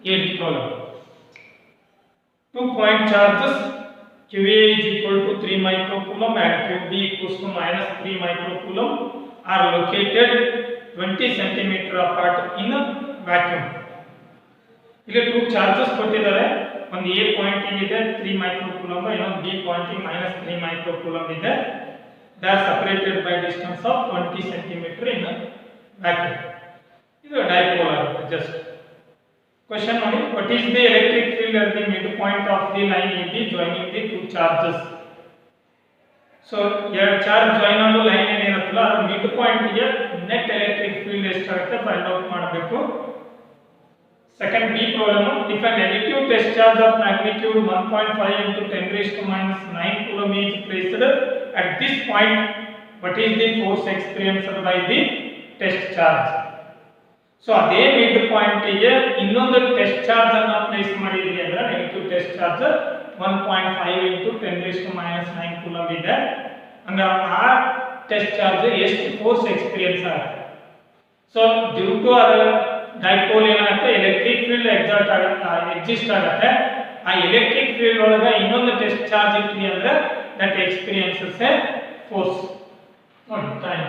Eighth problem. 2-point charges QA is equal to 3 microcoulomb and QB equals to minus 3 microcoulomb are located 20 centimeter apart in a vacuum. ಇಲ್ಲಿ 2 charges ಕೊಟ್ಟಿದ್ದಾರೆ. ಒಂದು A Poynting ಇದೆ 3 ಮೈಕ್ರೋಕೂಲಂಬ್, ಇನ್ನೊಂದು B Poynting -3 ಮೈಕ್ರೋಕೂಲಂಬ್ ಇದೆ. They are separated by distance of 20 centimeter in a vacuum. ಇದು dipole ಆಗುತ್ತೆ just. Question ನೋಡಿ, what is the electric field at the midpoint of the line AB joining the two charges? So ಎರಡು charge join ಆಗೋ line ಏನಿರುತ್ತಲ್ಲ ಅದರ mid point ಗೆ net electric field ಎಷ್ಟಾಗುತ್ತೆ find out ಮಾಡಬೇಕು. Second B problem, if a negative test charge of magnitude 1.5 into 10 raised to minus 9 coulomb is placed at this point, what is the force experienced by the test charge? So ಅದೇ mid point ಗೆ ಇನ್ನೊಂದು test charge ಅನ್ನು place ಮಾಡಿದ್ರಿ ಅಂದ್ರೆ negative test charge 1.5 into 10 raised to minus 9 coulomb ಇದೆ. ಅಂದ್ರೆ ಆ test charge ಎಷ್ಟು ಫೋರ್ಸ್ ಎಕ್ಸ್ಪೀರಿಯನ್ಸ್ ಆಗುತ್ತೆ. ಸೊ ಡ್ಯೂ ಟು ಅದರ ಡೈಪೋಲ್ ಏನಾಗುತ್ತೆ ಎಲೆಕ್ಟ್ರಿಕ್ ಫೀಲ್ಡ್ ಎಕ್ಸಿಸ್ಟ್ ಆಗುತ್ತೆ. ಆ ಎಲೆಕ್ಟ್ರಿಕ್ ಫೀಲ್ಡ್ ಒಳಗೆ ಇನ್ನೊಂದು ಟೆಸ್ಟ್ ಚಾರ್ಜ್ ಇಟ್ಟಿ ಅಂದ್ರೆ ದಟ್ ಎಕ್ಸ್ಪೀರಿಯನ್ಸಸ್ ಎ ಫೋರ್ಸ್. ನೋಡಿ time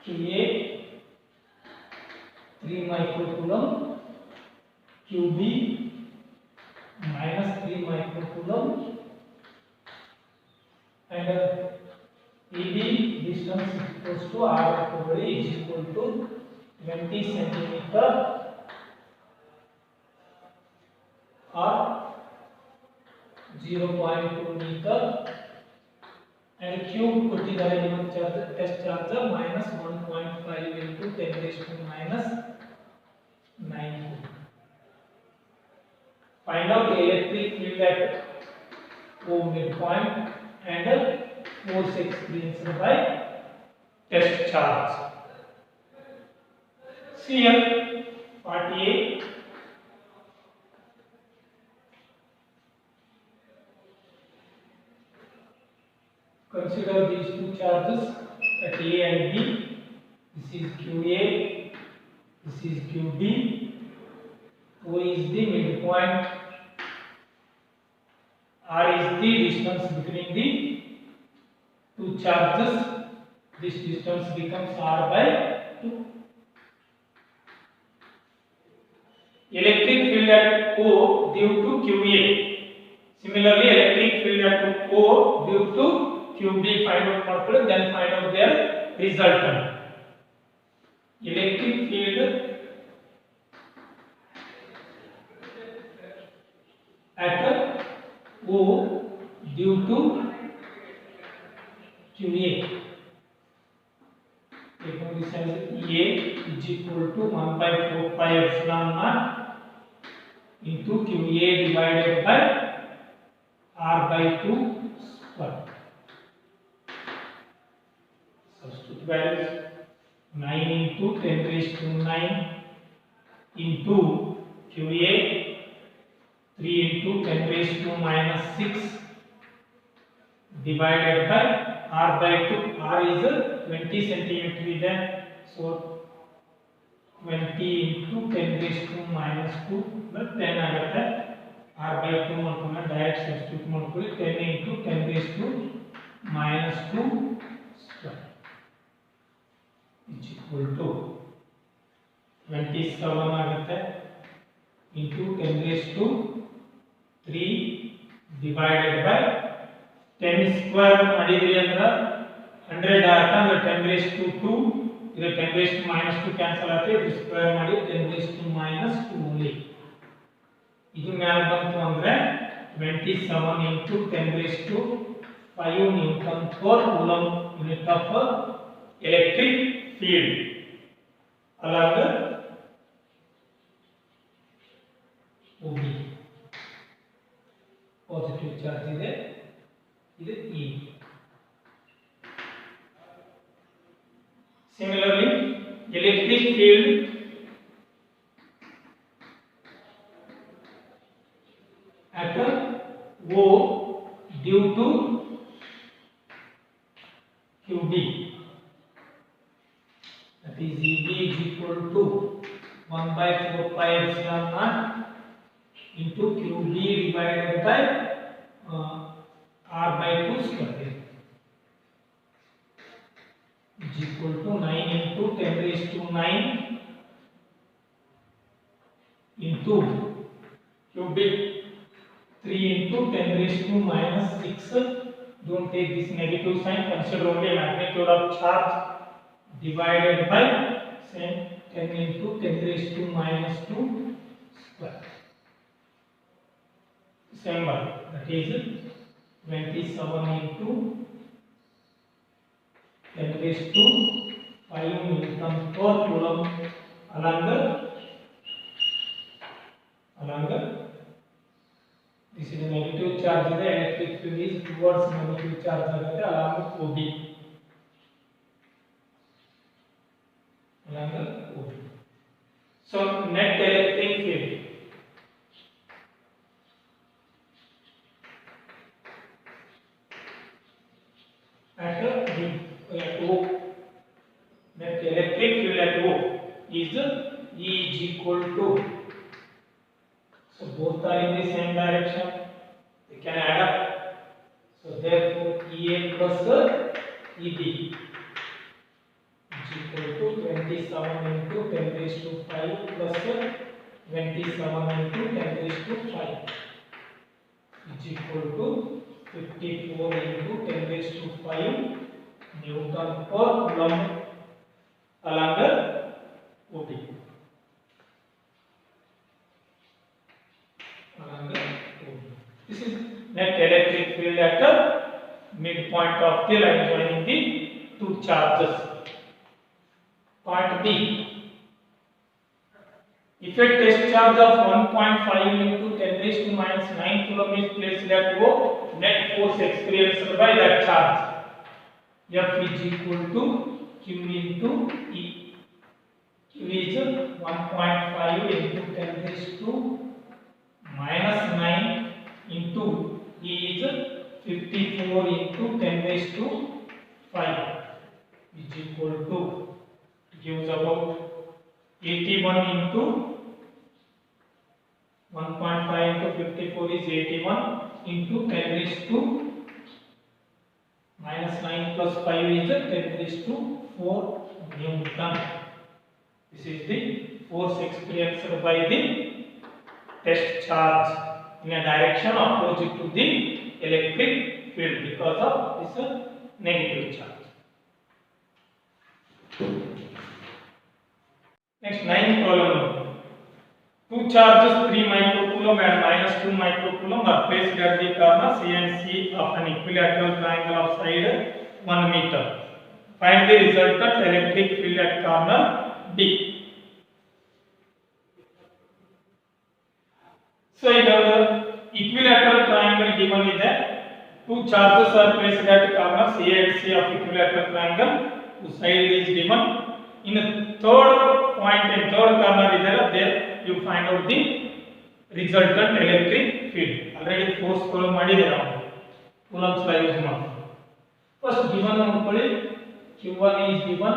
QA 3 microcoulomb, QB -3 microcoulomb, and EB distance equals to R is equal to 20 centimeter or 0.2 meter. And cube ಕೊಟ್ಟಿದ್ದಾರೆ ಇನ್ನೊಂದು charge test charge -1.5 into 10 raised to minus 9. Find out the electric field at O midpoint and force experienced by test charge. See here part A. Consider these two charges at A and B. This is QA, this is QB. O is the midpoint, R is the distance between the two charges. This distance becomes R by 2. Electric field at O due to QA. Similarly, electric field at O due to QB find out ಮಾಡ್ಕೊಳ್ಳಿ, then find out their resultant. Electric field at O due to QA. Take note this as A is equal to 1/4 pi epsilon naught into QA divided by R by 2 square. Substitute values 9 into 10 raised to 9 into QA 3 into 10 raised to minus 6 divided by R by 2. R is 20 centimeter ಇದೆ. So 20 into 10 raised to minus 2 plus 10 ಆಗುತ್ತೆ. R by 2 ಮಾಡ್ಕೊಂಡ್ರೆ direct substitute ಮಾಡ್ಕೊಳ್ಳಿ. 10 into 10 raised to minus 2 square is equal to 27 ಆಗುತ್ತೆ into 10 raised to 3 divided by 10 square ಮಾಡಿದ್ರಿ ಅಂದ್ರೆ 100 ಆಗುತ್ತೆ. ಅಂದ್ರೆ 10 raised to 2 ಇದು 10 raised to minus 2 ಕ್ಯಾನ್ಸಲ್ ಆಗುತ್ತೆ. ಇದು ಸ್ಕ್ವೇರ್ ಮಾಡಿ 10 raised to minus 2 only. ಇದು ಮ್ಯಾಲ ಬಂತು ಅಂದ್ರೆ 27 into 10 raised to 5 Newton per coulomb unit of electric field. along OB. Positive charge ಇದೆ, ಇದು E. Similarly, electric field at O due to QB, that is EB is equal to 1 by 4 pi epsilon naught into QB divided by R by 2 square is equal to 9 into 10 raised to 9 into cubic 3 into 10 raised to minus 6. Don't take this negative sign, consider only magnitude of charge divided by same 10 into 10 raised to minus 2 square. December, that is 27 into 10 raised to 5 Newton per coulomb along the this is a negative charge, the electric field is towards negative charge along the OB. So net electric field at O, net electric field at O is E is equal to, so both are in the same direction, they can add up, so therefore EA plus EB is equal to 27 into 10 raised to 5 plus 27 into 10 raised to 5 is equal to 54 into 10 raised to 5 Newton per coulomb along the OB. This is net electric field at the midpoint of the line joining the two charges. Part B. If a test charge of 1.5 into 10 raised to minus 9 coulomb is placed at O, net force experienced by that charge F is equal to Q into E. Q is 1.5 into 10 raised to minus 9 into E is 54 into 10 raised to 5 is equal to, gives about 81 into 1.5 into 54 is 81 into 10 raised to minus 9 plus 5 is 10 raised to 4 Newton. This is the force experienced by the test charge in a direction opposite to the electric field because of this negative charge. Next, 9th problem. Two charges 3 microcoulomb and minus 2 microcoulomb are placed at the corner C and C of an equilateral triangle of side 1 meter. Find the resultant electric field at corner D. So, in the equilateral triangle given is that two charges are placed at corner C and C of equilateral triangle. Whose side is given. In the third point and third corner is there you find out the resultant electric field. Already force coulomb ಮಾಡಿದೆ ನಾವು coulombs law use ಮಾಡಿ. First given ನೋಡ್ಕೊಳ್ಳಿ Q1 is given,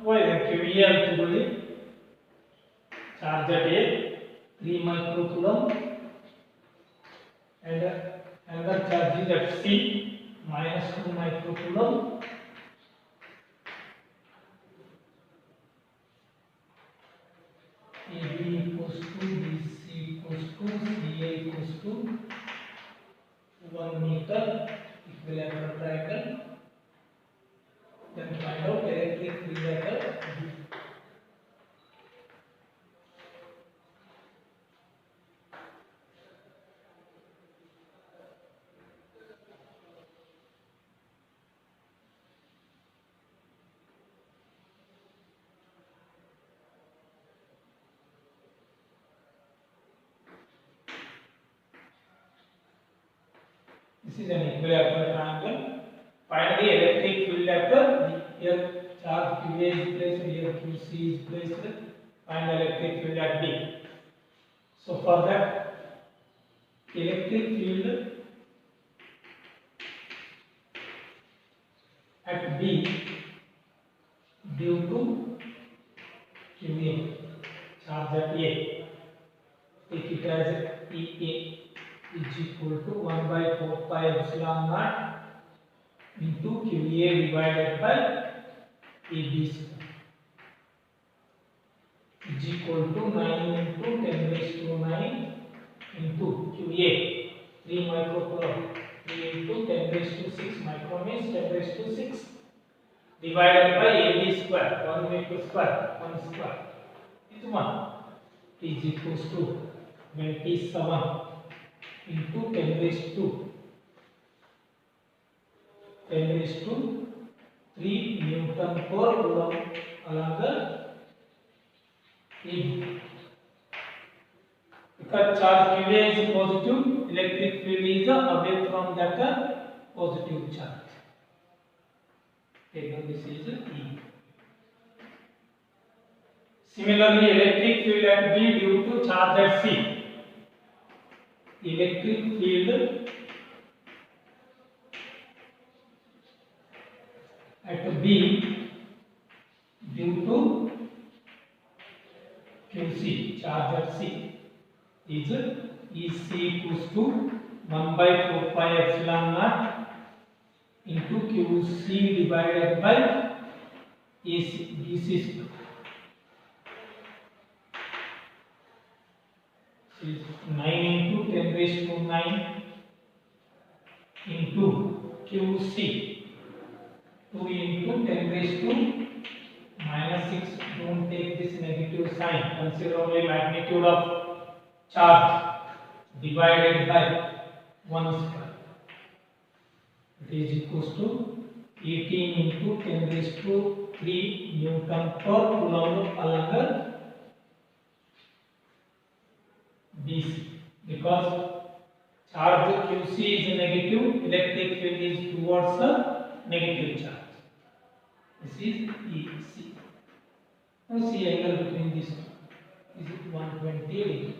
QE ಅಂತ ತಗೊಳ್ಳಿ, charge at A 3 microcoulomb and another charge is at C minus 2 microcoulomb. AB equals to BC equals to CA equals to 1 meter equilateral triangle. Then find out electric field at B. This is an equilateral triangle. Find the electric field at the here charge QA is placed, here QC is placed. Find the electric field at B. So for that electric field at B due to QA, charge at A. Take it as EA is equal to 1 by 4 pi epsilon naught into QA divided by AB square is equal to 9 into 10 raised to 9 into QA 3 microcoulomb, 3 into 10 raised to 6 micro means 10 raised to 6 divided by AB square, 1 meter square, 1 square is 1 is equals to 27 into 10 raised to 3 Newton per coulomb along the AB. Because charge QA is positive, electric field is away from that positive charge. Take this is E. Similarly, electric field at B due to charge at C. Electric field at B due to QC, charge at C, is EC equals to 1 by 4 pi epsilon naught into QC divided by AC, BC square. Is 9 into 10 raised to 9 into QC 2 into 10 raised to minus 6. Don't take this negative sign. Consider only magnitude of charge divided by 1 square. It is equals to 18 into 10 raised to 3 Newton per coulomb along BC. Because charge QC is negative, electric field is towards a negative charge. This is EC. Now see angle between these two. Is it 120 degree?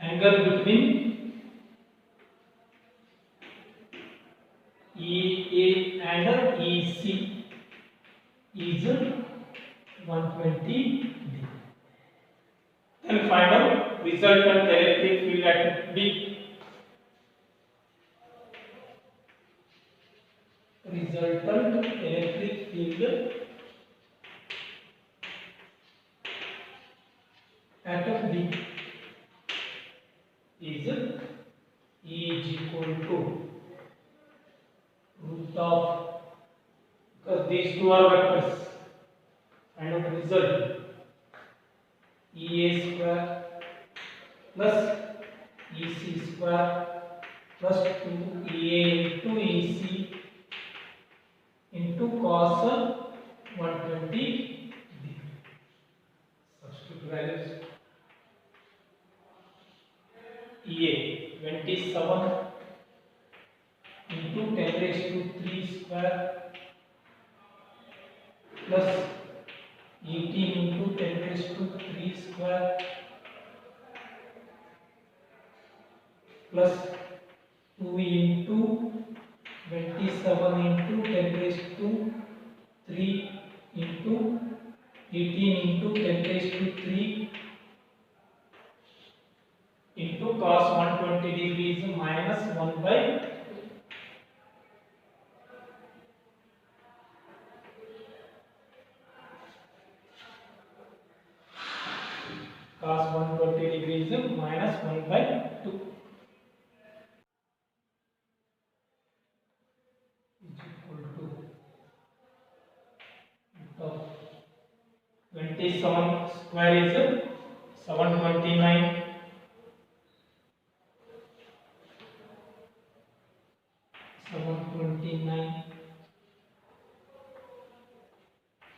Angle between EA and EC is 120 degree. Then find out resultant electric field at B. Resultant electric field at B is E is equal to root of, because these two are vectors, and of result EA square plus EC square plus 2EA into EC into cos 120 degree. Substitute values. EA 27 into 10 raised to 3 square plus 18 into 10 raised to 3 square plus 2 into 27 into 10 raised to 3 into 18 into 10 raised to 3 into cos 120 degree is minus 1 by 2. Cos 120 degree is minus 1 by 2. Is equal to 27 square is 729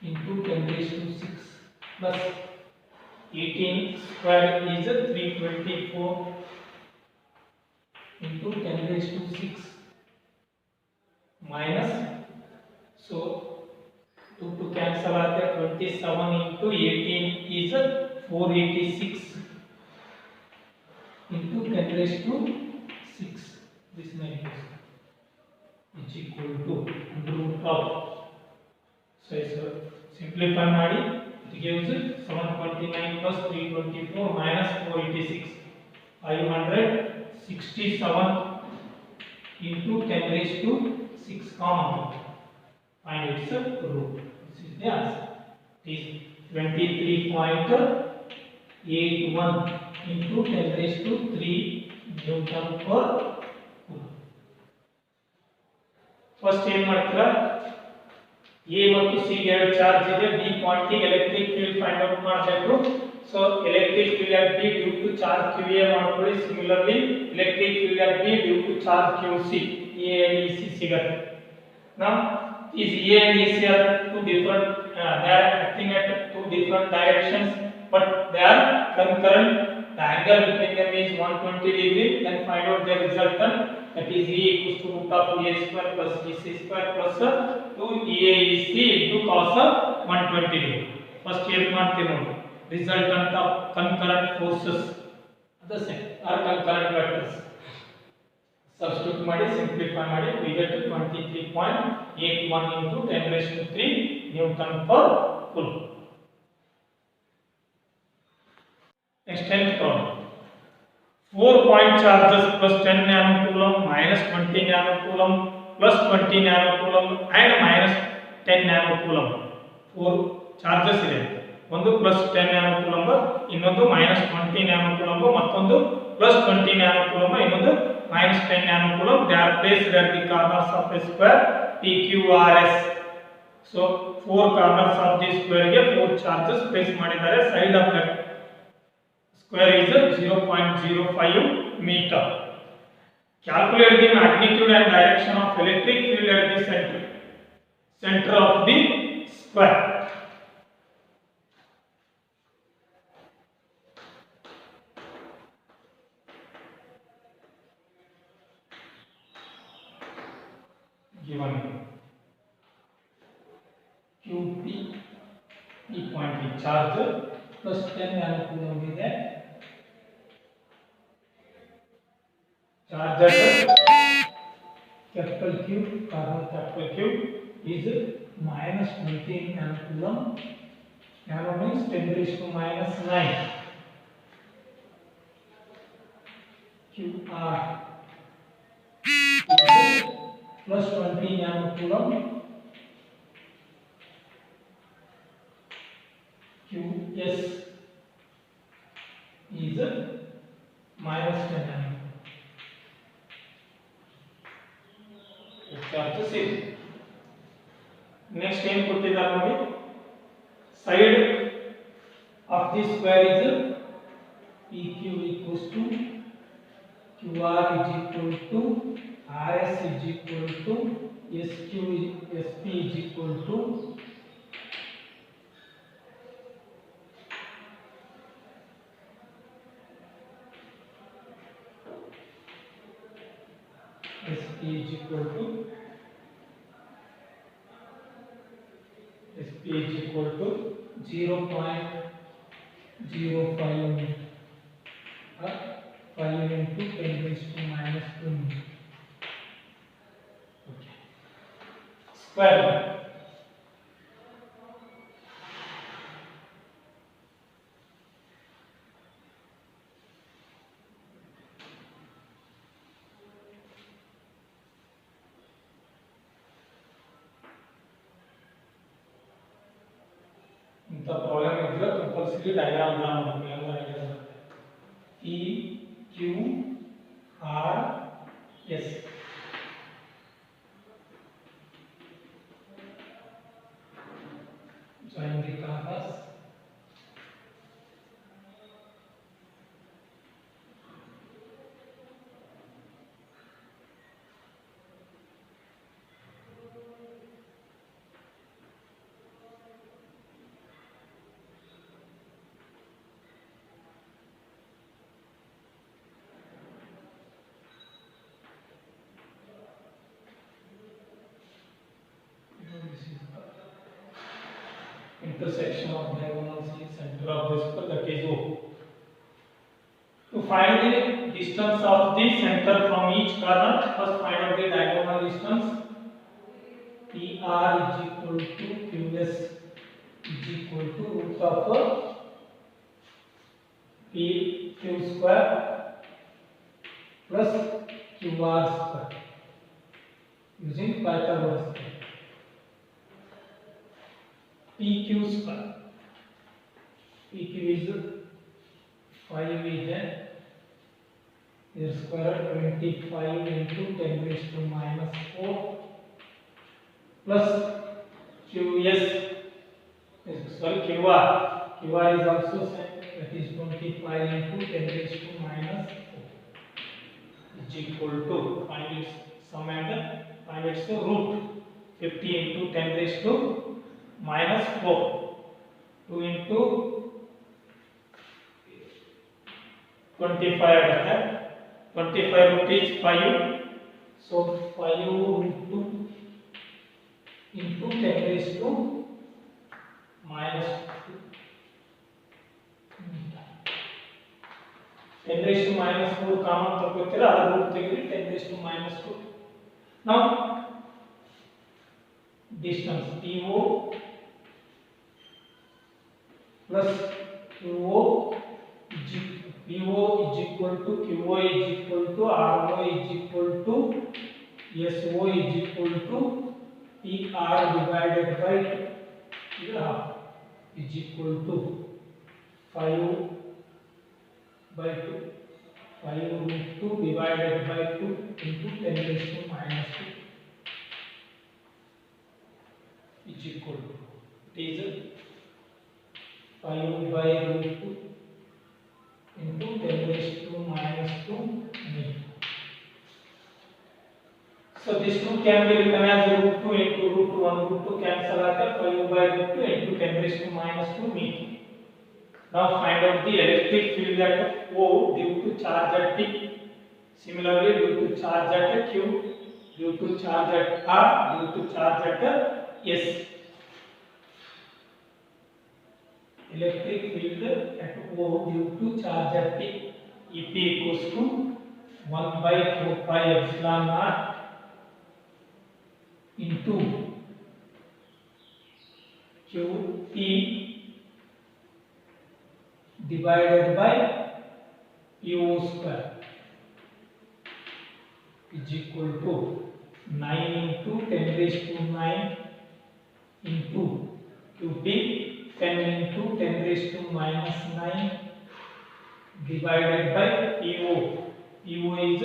into 10 raised to 6 plus 18 square is 324 into 10 raised to 6 minus, so 2 to cancel out 27 into 18 is 486 into 10 raised to 6. This negative is equal to under root of, so simplify ಮಾಡಿ, it gives 729 plus 324 minus 486, 567 into 10 raised to 6 common, find its root. This is the answer. It is 23.81 into 10 raised to 3 Newton per coulomb. First ಏನು ಮಾಡ್ತೀರಾ, A ಮತ್ತು C ಎರಡು charge ಇದೆ, B point ಗೆ electric field find out ಮಾಡಬೇಕು. So electric field at B due to charge QA ಮಾಡ್ಕೊಳ್ಳಿ. Similarly electric field at B due to charge QC, A and EC ಸಿಗುತ್ತೆ. Now is A and EC are two different, they are acting at two different directions, but they are concurrent. The angle between them is 120 degree. Then find out the resultant, that is E equals to root of A square plus EC square plus 2EAEC into cos of 120 degree. First ಏನು ಮಾಡ್ತೀವಿ ನೋಡಿ, resultant of concurrent forces the same are concurrent vectors. Substitute ಮಾಡಿ, simplify ಮಾಡಿ, we get 23.81 into 10 raised to 3 Newton per coulomb. Next 10th problem. 4 point charges plus 10 nanocoulomb minus 20 nanocoulomb plus 20 nanocoulomb and minus 10 nanocoulomb. 4 charges ಇದೆ. ಒಂದು plus 10 nanocoulomb, ಇನ್ನೊಂದು minus 20 nanocoulomb, ಮತ್ತೊಂದು plus 20 nanocoulomb, ಇನ್ನೊಂದು minus 10 nanocoulomb. They are placed at the corners of a square PQRS. So 4 corners of this square ಗೆ 4 charges place ಮಾಡಿದ್ದಾರೆ. Side of that square is 0.05 meter. Calculate the magnitude and direction of electric field at the center of the square. Given QP, P point is charge plus 10 nanocoulomb ಇದೆ. Charge at capital Q, corner capital Q is minus 20 nanocoulomb. Nano means 10 raised to minus 9. QR is plus 20 nanocoulomb. QS is minus 10 nanocoulomb. Charges is next time ಕೊಟ್ಟಿದ್ದಾರೆ ನೋಡಿ, side of this square is PQ equals to QR is equal to RS is equal to SQ SP is equal to SP is equal to SP is equal to 0.05 5 into 10 raised to minus 2 meter. Okay. Square one. इंत problem इधर compulsory diagram बनाना होगा. E Q R S join the corners. Intersection of diagonals is center of this curve, that is O. To find the distance of the center from each corner, first find out the diagonal distance. PR is equal to QS is equal to root of PQ square plus QR square using Pythagoras theorem. PQ square. PQ is 5 is their square 25 into 10 raised to minus 4 plus QS is sorry QR. QR is also same, that is 25 into 10 raised to minus 4 is equal to find its sum and find its root 50 into 10 raised to minus 4 2 into 25 आता है 25 root is 5 so 5 root 2 into 10 raised to minus 2 10 raised to minus 4 common ತಗೊಳ್ತೀರಾ ಅದರ root ತೆಗೆದು 10 raised to minus 2 now distance PO plus QO PO is equal to QO is equal to RO is equal to SO is equal to PR divided by 2 is equal to 5 by 2 5 root 2 divided by 2 into 10 raised to minus 2 is equal to it is 5 by root 2 into 10 raised to minus 2 meter. So this 2 can be written as root 2 into root 1 root 2 cancel out 5 by root 2 into 10 raised to minus 2 meter. Now find out the electric field at O due to charge at P. Similarly due to charge at Q, due to charge at R, due to charge at S. Electric field at O due to charge at P. EP equals to 1 by 4 pi epsilon naught into QP divided by PO square is equal to 9 into 10 raised to 9 into QP 10 into 10 raised to minus 9 divided by PO. PO is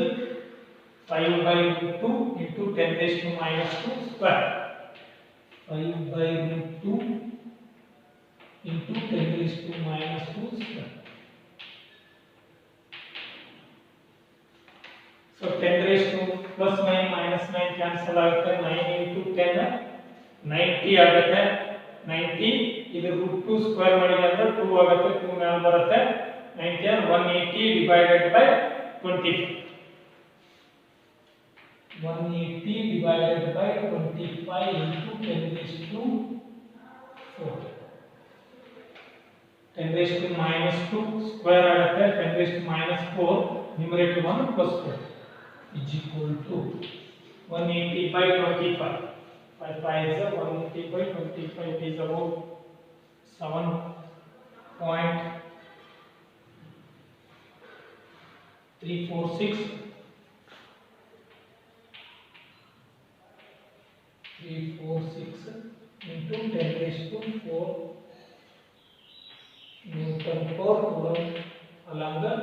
5 by root 2 into 10 raised to minus 2 square. 5 by root 2 into 10 raised to minus 2 square. So 10 raised to plus 9 minus 9 cancel out 9 into 10 90 आगते 90 इधर root 2 square ಮಾಡಿದ್ರೆ 2 ಆಗುತ್ತೆ 2 ಮೇಲೆ ಬರುತ್ತೆ 90 and 180 divided by 25 180 divided by 25 into 10 raised to 4 10 raised to minus 2 square आಗುತ್ತೆ 10 raised to minus 4 numerator 1 plus 4 is equal to 180 by 25 5 is 180 by 25 is about 7.346 into 10 raised to 4 Newton per coulomb along the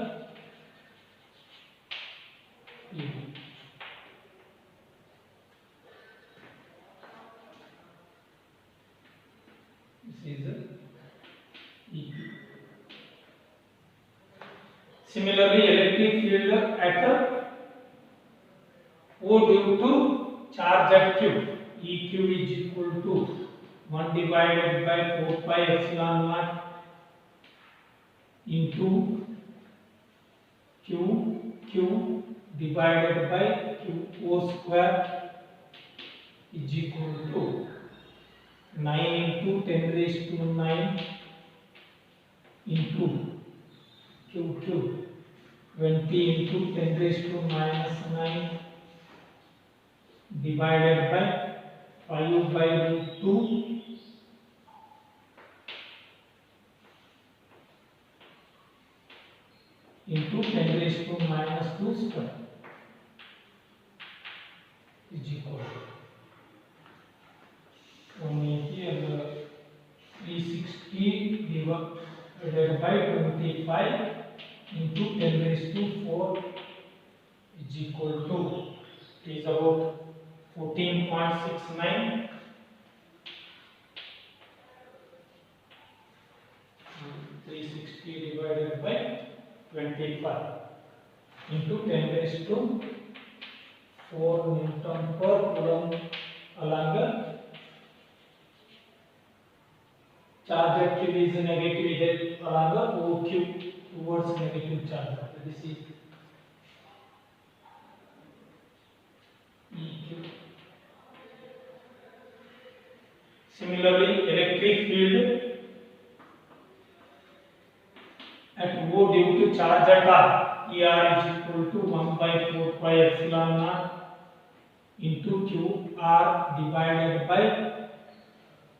PV. This is EP. Similarly, electric field at O due to charge at Q. EQ is equal to 1 divided by 4 pi epsilon naught into Q divided by QO square is equal to 9 into 10 raised to 9 into QQ 20 into 10 raised to minus 9 divided by 5 by root 2 into 10 raised to minus 2 square is equal to 180 and 360 divided by 25 into 10 raised to 4 is equal to, it is about 14.69. 360 divided by 25 into 10 raised to 4 Newton per Coulomb along the charge actually is negative here along the OQ towards negative charge. This is EQ. Similarly, electric field at O due to charge at R, ER is equal to 1 by 4 pi epsilon naught into Q R divided by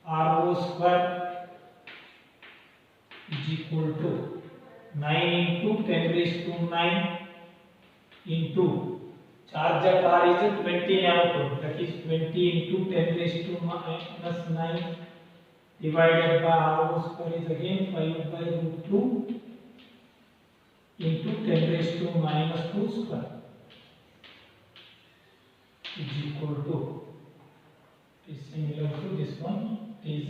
RO square is equal to 9 into 10 raised to 9 into charge at R is 20 nanocoulomb, that is 20 into 10 raised to minus 9 divided by RO square is again 5 by root 2 into 10 raised to minus 2 square is equal to, is similar to this one, is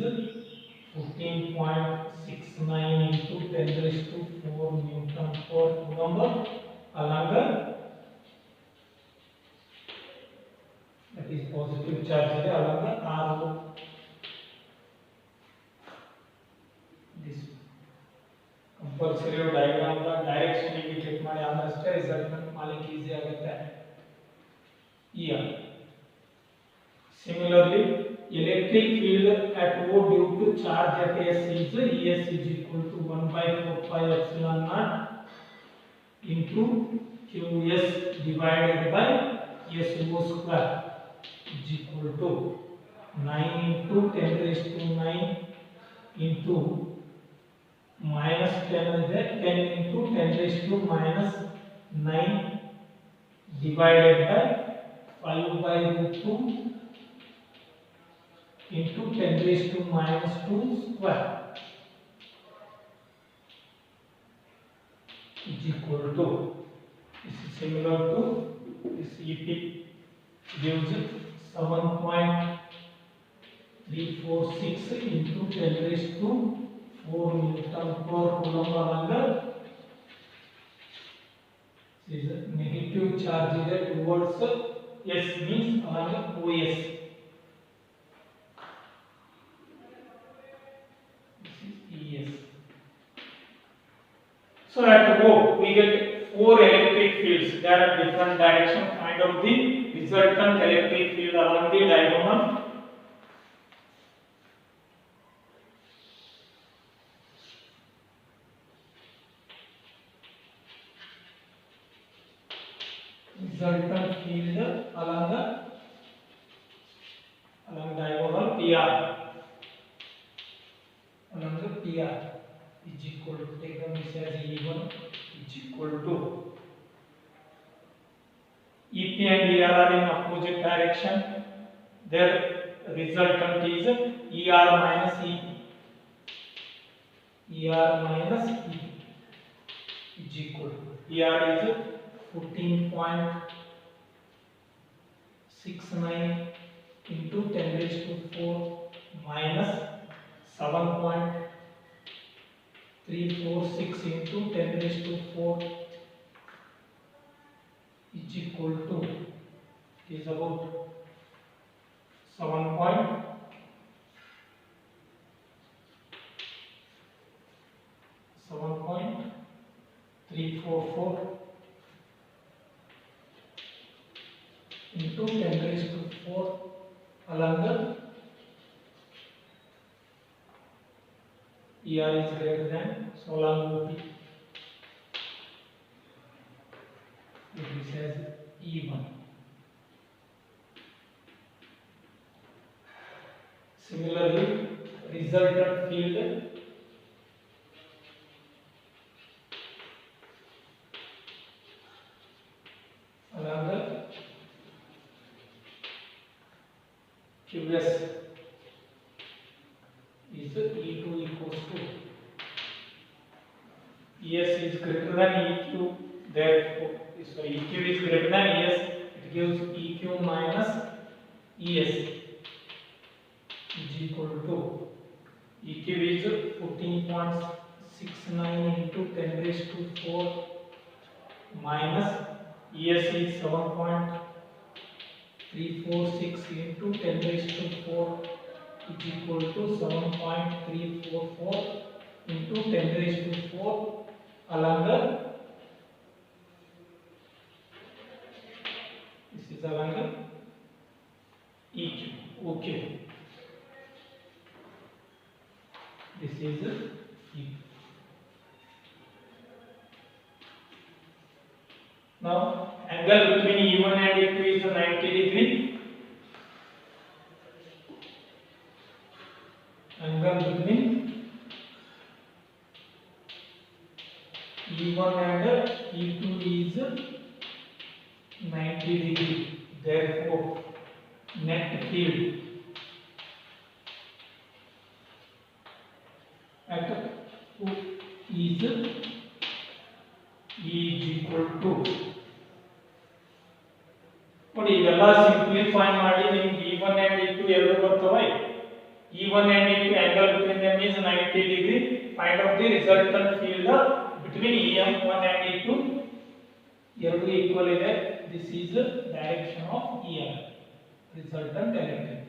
14.69 into 10 raised to 4 Newton per Coulomb along the, that is positive charge along the RO. This compulsory diagram the direction indicate ಮಾಡಿ ಆದಷ್ಟೇ ರಿಸಲ್ಟ್ಮೆಂಟ್ ಮಾಡಲಿಕ್ಕೆ easy ಆಗುತ್ತೆ. Similarly, electric field at O due to charge at S is ES is equal to 1 by 4 pi epsilon naught into QS divided by SO square is equal to 9 into 10 raised to 9 into minus 10 is there, 10 into 10 raised to minus 9 divided by 5 by root 2 into 10 raised to minus 2 square is equal to, this is similar to this EP gives 7.346 into 10 raised to 4 Newton per Coulomb along the, is negative charge is towards S means along the OS. This is ES. So at O we get 4 electric fields. They are at different direction. Find out the resultant electric field along the diagonal. Resultant field along diagonal PR, along the PR is equal to, take the measure as E1 is equal to, EP and ER are in opposite direction, their resultant is ER minus EP, ER minus EP is equal to, ER is 14.69 into 10 raised to 4 minus 7.346 into 10 raised to 4 is equal to, is about 7.344 into 10 raised to 4 along the ER is greater than, so along OP it is as E1. Similarly, resultant field along the QS is E2 equals to ES is greater than EQ, therefore EQ is greater than ES, it gives EQ minus ES is equal to EQ is 14.69 into 10 raised to 4 minus ES is 7.346 into 10 raised to 4 is equal to 7.344 into 10 raised to 4 along the this is along the EQ. Okay, this is EQ. Now angle between E1 and E2 is 90 degree. Angle between E1 and E2 is 90 degree. Therefore, net field at O is E is equal to ನೋಡಿ ಇವೆಲ್ಲ simplify ಮಾಡಿ ನಿಮಗೆ E1 and E2 ಎರಡು ಬರ್ತವೆ. E1 and E2 angle between them is 90 degree. Find out the resultant field between EM1 and E2. ಎರಡು equal ಇದೆ. This is the direction of EM, resultant electric.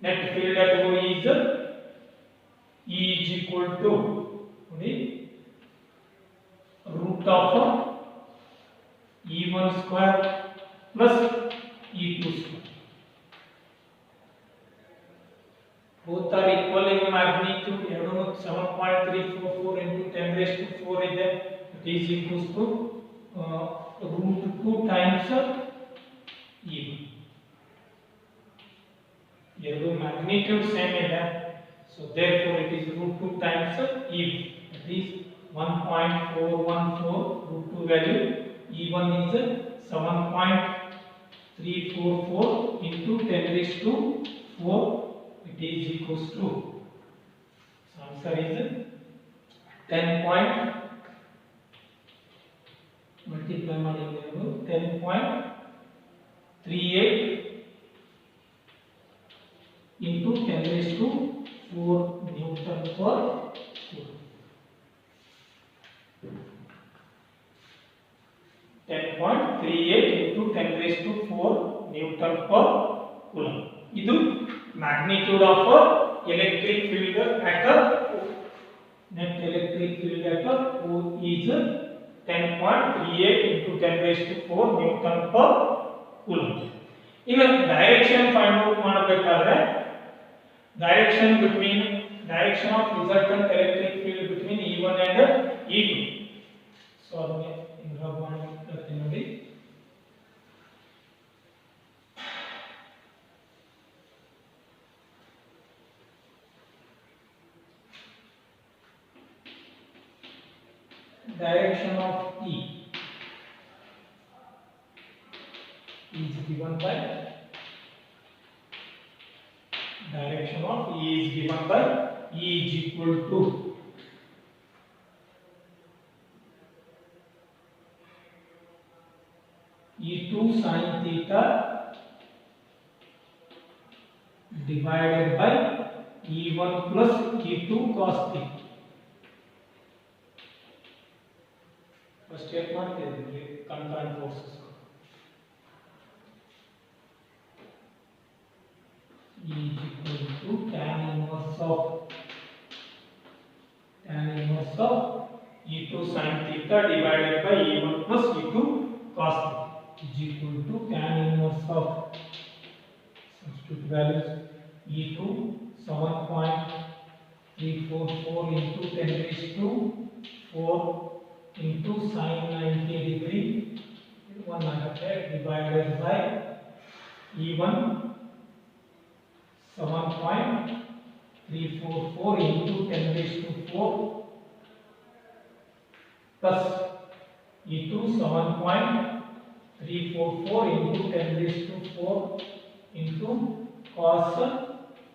Net field at O is E is equal to root of E1 square plus E2 square. Both are equal in magnitude. 7.344 into 10 raised to 4 is there. It is equals to root 2 times E1. Here magnitude same is there. So therefore it is root 2 times E1. That is 1.414 root 2 value. E1 is 7.344 into 10 raised to 4. It is equals to, so answer is 10 point multiply ಮಾಡಿದ್ದೇವೆ 10.38 into 10 raised to 4 Newton per coulomb. 10.38 into 10 raised to 4 Newton per coulomb. ಇದು magnitude of electric field at O. Net electric field at O is 10.38 into 10 raised to 4 Newton per coulomb. ಇನ್ನು direction find out ಮಾಡಬೇಕಾದ್ರೆ direction of resultant electric field between E1 and E2. So ಅದನ್ನ ಇಂಗ್ರಾಮ್ ಮಾಡ್ತೀನಿ ನೋಡಿ. Direction of E is given by E is equal to E2 sin theta divided by E1 plus E2 cos theta. First ಮಾಡ್ತಿದ್ದೀವಿ concurrent forces. E is equal to tan inverse of E2 sin theta divided by E1 plus E2 cos theta is equal to tan inverse of substitute values E2 7.344 into 10 raised to 4 into sin 90 degree 100 divided by E1 7.344 into 10 raised to 4 plus into 7.344 into 10 raised to 4 into cos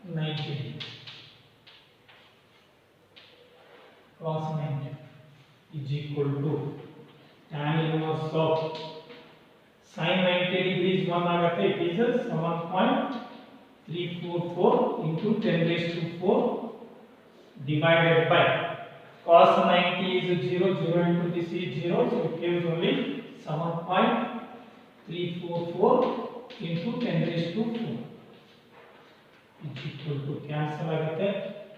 90 is equal to tan inverse of sin 90 degrees 1 ಆಗುತ್ತೆ. It is 7.344 into 10 raised to 4 divided by cos 90 is 0, 0 into this is 0, so it gives only 7.344 into 10 raised to 4 is equal to cancel ಆಗುತ್ತೆ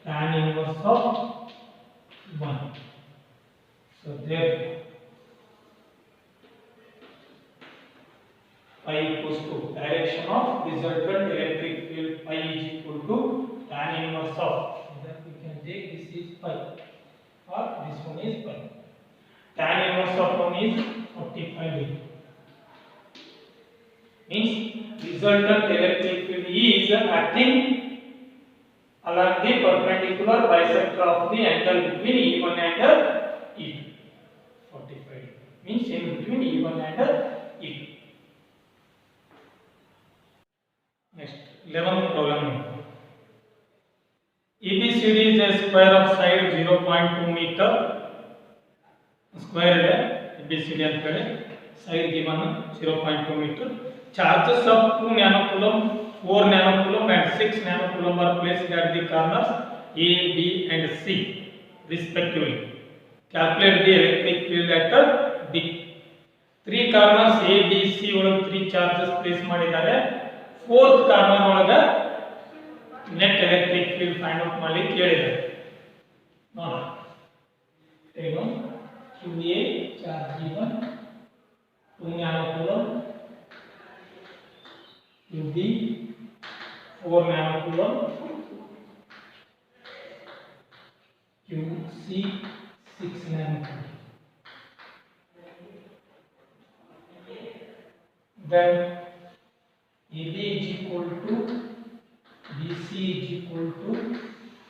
tan inverse of 1. So there phi equals to direction of resultant electric field phi is equal to tan inverse of, then we can take this is phi or this one is phi. Tan inverse of 1 is 45 degree. Means resultant electric field is acting along the perpendicular bisector of the angle between E1 and E2. 45 degree means in between E1 and E2. Next 11th problem. ABCD is a square of side 0.2 meter. Square है ABCD ಅಂತ ಹೇಳಿ side given 0.2 meter. Charges of 2 nanocoulomb, 4 nanocoulomb and 6 nanocoulomb are placed at the corners A, B and C respectively. Calculate the electric field at D. 3 corners A, B, C ಒಳಗೆ 3 charges place ಮಾಡಿದ್ದಾರೆ. 4th corner ಒಳಗೆ net electric field find out ಮಾಡಿ ಕೇಳಿದ್ದಾರೆ. ನೋಡೋಣ. ಏನು QA charge given 2 nanocoulomb, QB 4 nanocoulomb, QC 6 nanocoulomb. Then AB is equal to BC is equal to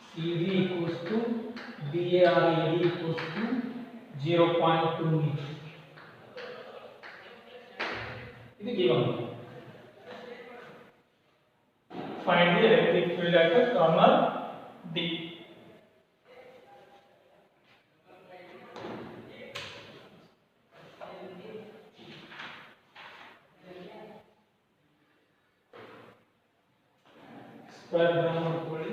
CD equals to BAR AD equals to 0.2 meter. It is given. Find the electric field at the corner D. Square diagram ಮಾಡ್ಕೊಳ್ಳಿ.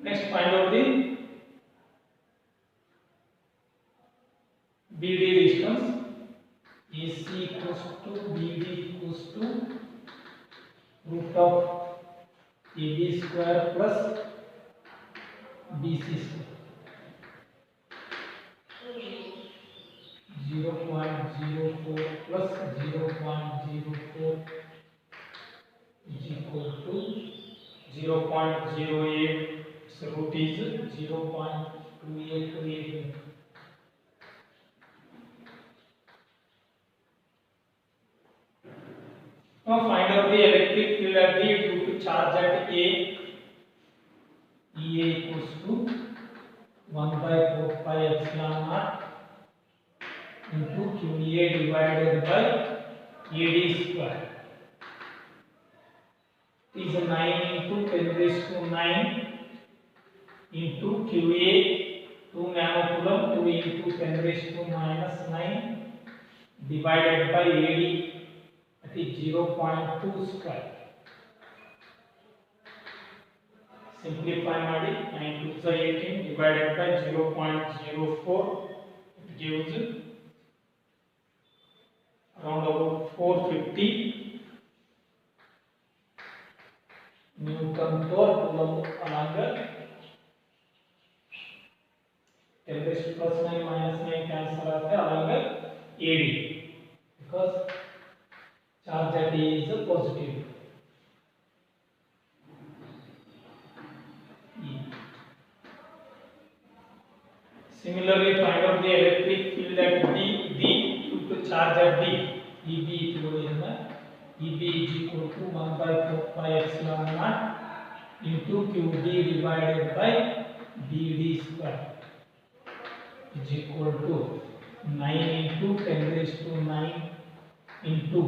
Next, find out the BD distance. AC equals to BD equals to root of AB square plus BC square. 0.04 plus 0.04 is equal to 0.08. So root is 0.2828. Now find out the electric field at the due to charge at A. EA equals to 1 by 4 pi epsilon naught into QA divided by AD square. It is 9 into 10 raised to 9 into QA 2 nanocoulomb 2 into 10 raised to minus 9 divided by AD, that is 0.2 square. Simplify ಮಾಡಿ 9 2s are 18 divided by 0.04, it gives around about 450 Newton per coulomb along 10 raised to plus 9 minus 9 cancel आते हैं along AD because charge at A is a positive. Similarly, find out the electric field at B due to charge at B. EB EB is equal to 1 by 4 pi epsilon naught into QD divided by BD square is equal to 9 into 10 raised to 9 into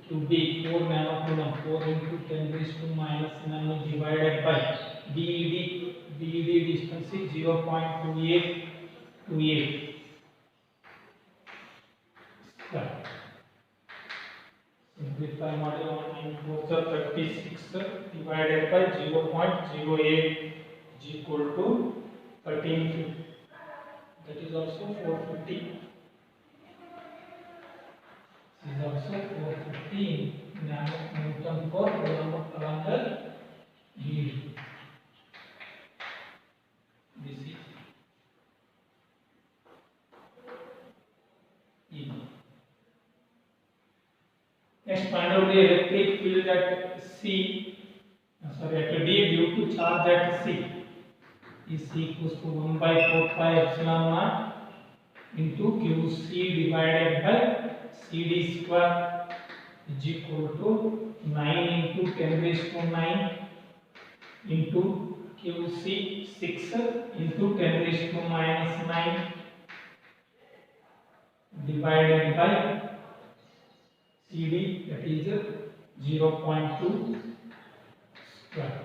QD 4 nanocoulomb 4 into 10 raised to minus 9 divided by BD distance is 0.2828 square. Simplify model 1 36 divided by 0.08 is equal to 1350. That is also 450. This is also 450 Newton per coulomb along the BD. This is EB. Next, find out the electric field at at D due to charge at C is equals to 1 by 4 pi epsilon naught into QC divided by CD square is equal to 9 into 10 raised to 9 into QC 6 into 10 raised to minus 9 divided by CD, that is 0.2 square.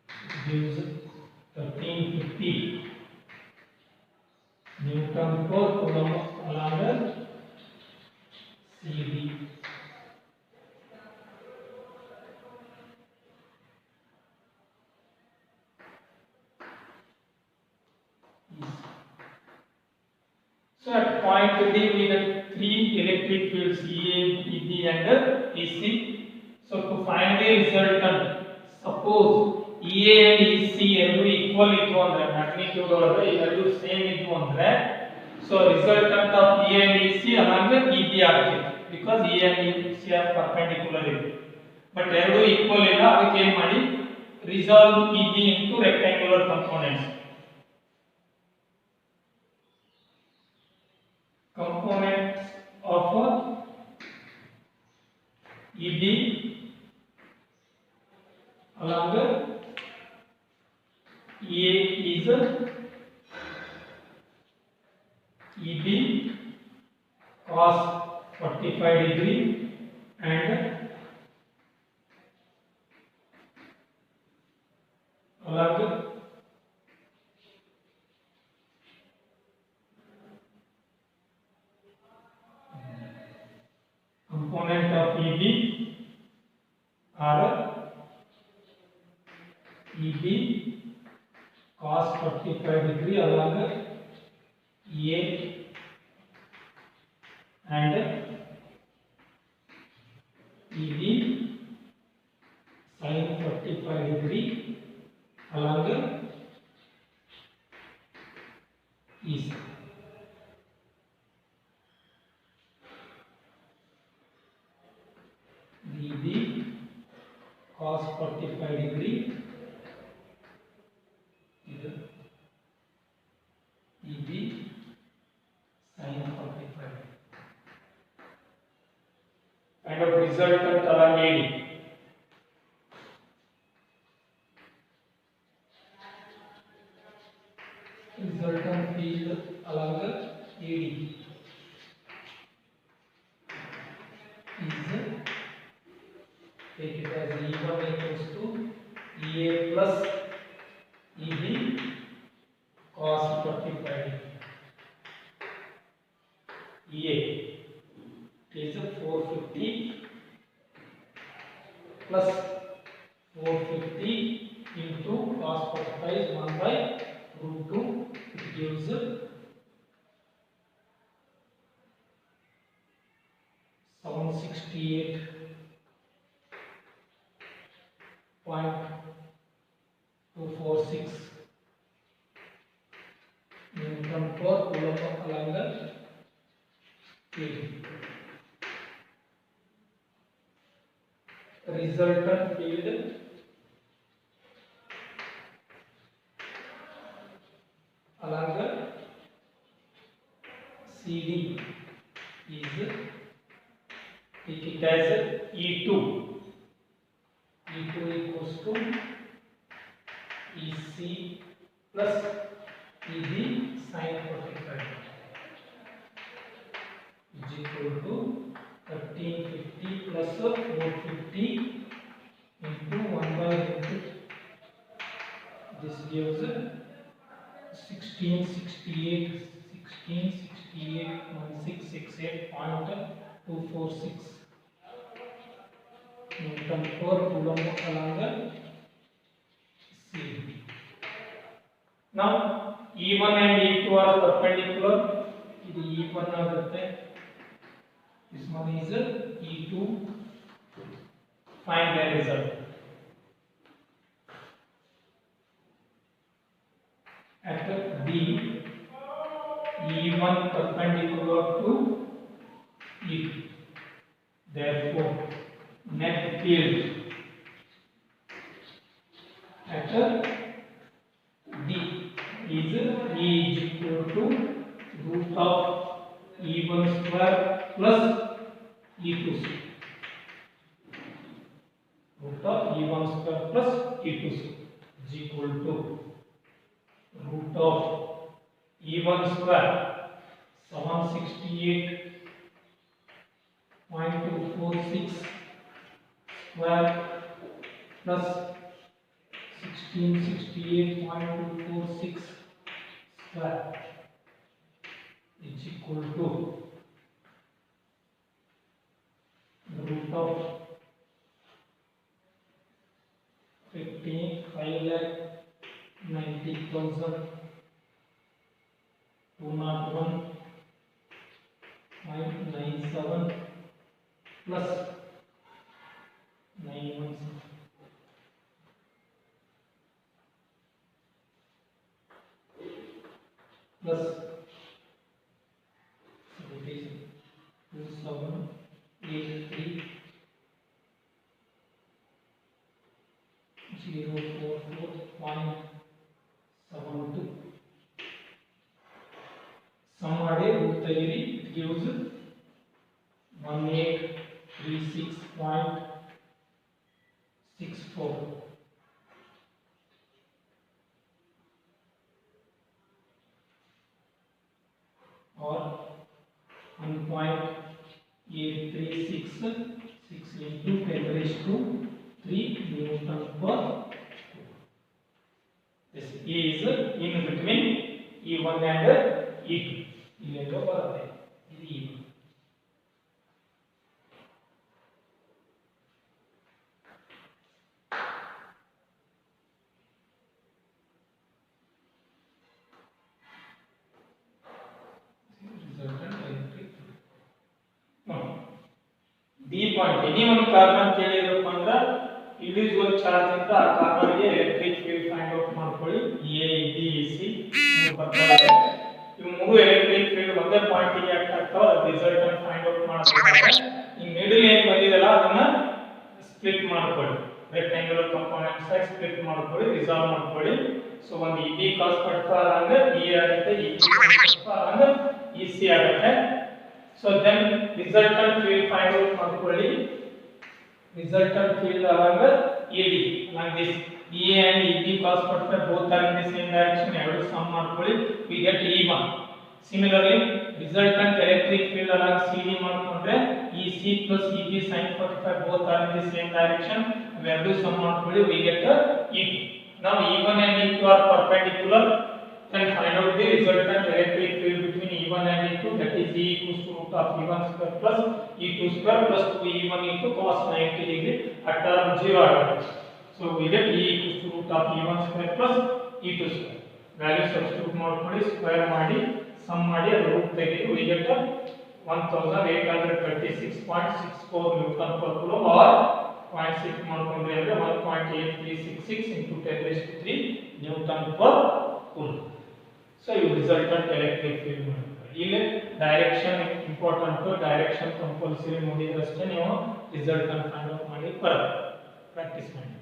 It gives 1350 Newton per coulomb along CD. So at point D we get three electric fields EA, EB and EC. So to find the resultant, suppose EA and EC ಎರಡು equal ಇತ್ತು ಅಂದ್ರೆ magnitude ಒಳಗೆ ಎರಡು same ಇತ್ತು ಅಂದ್ರೆ so resultant of EA and EC along EB ಆಗ್ತದೆ because EA and EC are perpendicular ಇದೆ. But ಎರಡು equal ಇಲ್ಲ, ಅದಕ್ಕೆ ಏನು ಮಾಡಿ resolve EB into rectangular components. Components of EB along EA is EB cos 45 degree and along component of EB are EB cos 45 degree along EA and EB sin 45 degree along EC. EB cos 45 degree EB sin 45. Kind of resultant along AD. Resultant field along AD is take it as E1 equals to EA plus EB cos 45 EA is 450 plus 450 into cos 45 is 1 by root 2. It gives 768.246 Newton per coulomb along the field. Resultant field along the CD is, take it as E2. E2 equals to EC plus EB sin 45 is equal to 1350 plus 450 into 1 by root 2. This gives 1668.246 Newton per coulomb along the C. Now E1 and E2 are perpendicular. This E1 आगुत्ते. This one is E2. Find the result. At B, E1 perpendicular to E2. Therefore, net field at D is E is equal to root of E1 square plus E2 square. Root of E1 square plus E2 square is equal to root of E1 square 768.246 square plus 1668.246 square is equal to root of 5,90,201.97 plus 917 plus 2783 044.72. Sum ಮಾಡಿ root ತೆಗಿರಿ. It gives 1836.64 or 1.8366 into 10 raised to 3 Newton per. This E is in between E1 and E2. ಇಲ್ಲೆಲ್ಲೋ ಬರುತ್ತೆ. ಇದು E1. D point any one carbon ಕೇಳಿರಪ್ಪ ಅಂದ್ರೆ individual charge ಅಂತ ಆ carbon ಗೆ electric field find out ಮಾಡ್ಕೊಳ್ಳಿ. A B C ಬರ್ತಾ ಇದೆ. ಇವು ಮೂರು ಎಲೆಕ್ಟ್ರಿಕ್ ಫೀಲ್ಡ್ ಒಂದೇ ಪಾಯಿಂಟ್ ಗೆ ಆಕ್ಟ್ ಆಗ್ತಾವ. ರಿಸಲ್ಟ್ ಅನ್ನು ಫೈಂಡ್ ಔಟ್ ಮಾಡ್ಕೊಳ್ಳಿ. ಈ ಮಿಡಲ್ ಏನ್ ಬಂದಿದೆಲ್ಲ ಅದನ್ನ ಸ್ಪ್ಲಿಟ್ ಮಾಡ್ಕೊಳ್ಳಿ. ರೆಕ್ಟಾಂಗ್ಯುಲರ್ ಕಾಂಪೋನೆಂಟ್ಸ್ ಆಗಿ ಸ್ಪ್ಲಿಟ್ ಮಾಡ್ಕೊಳ್ಳಿ, ರಿಸಾಲ್ವ್ ಮಾಡ್ಕೊಳ್ಳಿ. ಸೊ ಒಂದು EB cos 45 ಅಂದ್ರೆ E ಆಗುತ್ತೆ, EB cos 45 ಅಂದ್ರೆ EC ಆಗುತ್ತೆ. So then resultant field find out ಮಾಡ್ಕೊಳ್ಳಿ. Resultant field along AD along this EA and EB cos 45 both are in the same direction. ಎರಡು sum ಮಾಡ್ಕೊಳ್ಳಿ. We get E1. Similarly, resultant electric field along CD ಮಾಡ್ಕೊಂಡ್ರೆ EC plus EB sin 45 both are in the same direction. ಎರಡು sum ಮಾಡ್ಕೊಳ್ಳಿ. We get E2. Now E1 and E2 are perpendicular. Then find out the resultant electric field between E1 and E2, that is is E equals to root of E1 square plus E2 square plus 2E1 into cos 90 degree at term 0 ಆಗುತ್ತೆ. So we get E equals to root of E1 square plus E2 square. Value substitute ಮಾಡ್ಕೊಳ್ಳಿ, square ಮಾಡಿ, some ಮಾಡಿ, ಅದು root ತೆಗೆದು we get 1836.64 Newton per coulomb or 0.6 ಮಾಡ್ಕೊಂಡ್ರೆ ಅಂದ್ರೆ 1.8366 into 10 raised to 3 Newton per coulomb. So you resultant electric field ಮಾಡ್ಕೊಳ್ಳಿ. ಇಲ್ಲಿ direction important, direction compulsory ನೋಡಿದ್ರಷ್ಟೇ ನೀವು ರಿಸಲ್ಟಂಟ್ ಫೈಂಡ್ ಔಟ್ ಮಾಡಿ ಬರುತ್ತೆ. ಪ್ರಾಕ್ಟೀಸ್ ಮಾಡಿ.